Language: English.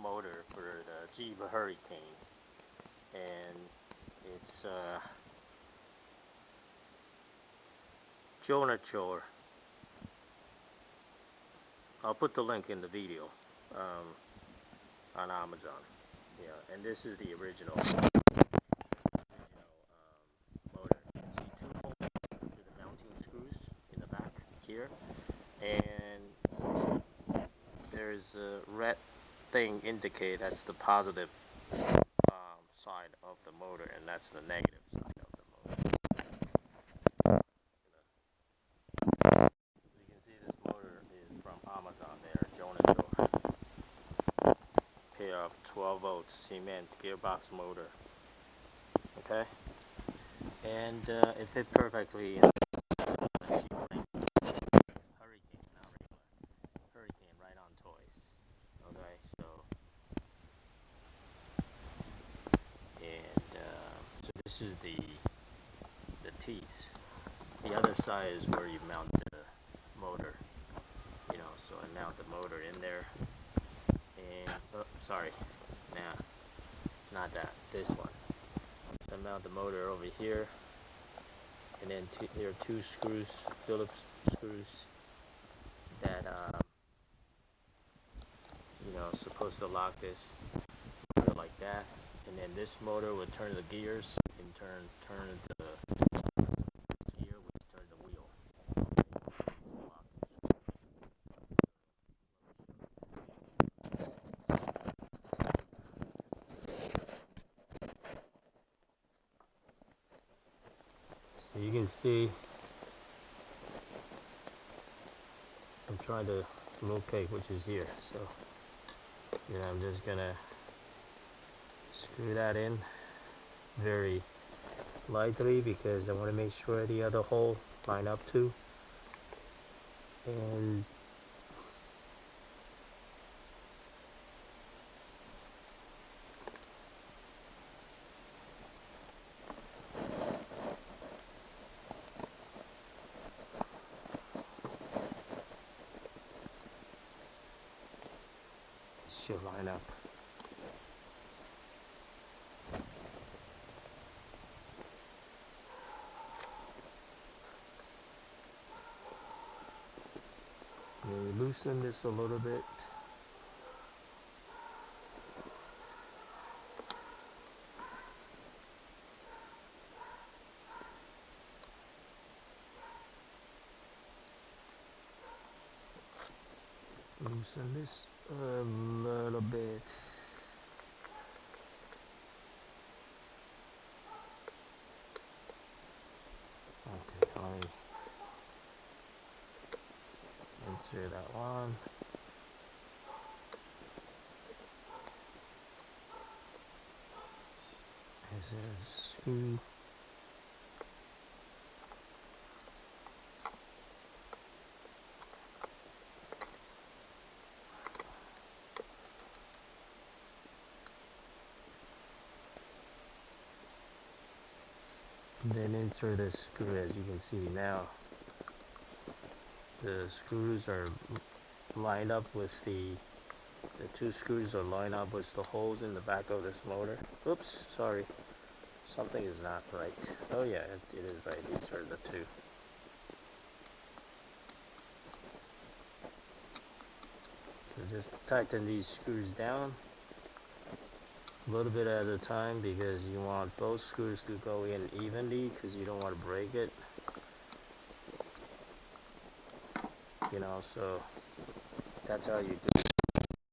motor for the Jeep Hurricane, and it's Jonature. I'll put the link in the video on Amazon. Yeah, and this is the original motor. See two holes to the mounting screws in the back here, and there's a red thing indicate that's the positive side of the motor, and that's the negative side of the motor. You can see this motor is from Amazon there, Jonature. Pair of 12 volts cement gearbox motor. Okay, and it fit perfectly in Hurricane, not regular Hurricane, right on toys. Okay, so and so this is the teeth. The other side is where you mount the motor. You know, so I mount the motor in there, and sorry, nah, not that. This one. So I mount the motor over here, and then there are two screws, Phillips screws, that you know, supposed to lock this motor like that, and then this motor would turn the gears and turn the gear, which turn the wheel. So you can see, I'm trying to locate which is here. So then I'm just gonna screw that in very lightly because I want to make sure the other hole line up too. And it should line up. Maybe loosen this a little bit. Loosen this a little bit. Okay, let me insert that one. Here's a screw. Then insert this screw. As you can see now, the screws are lined up with the two screws are lined up with the holes in the back of this motor. Oops, sorry, something is not right. Oh yeah, it is right. These are the two. So just tighten these screws down a little bit at a time because you want both screws to go in evenly because you don't want to break it. You know, so that's how you do it.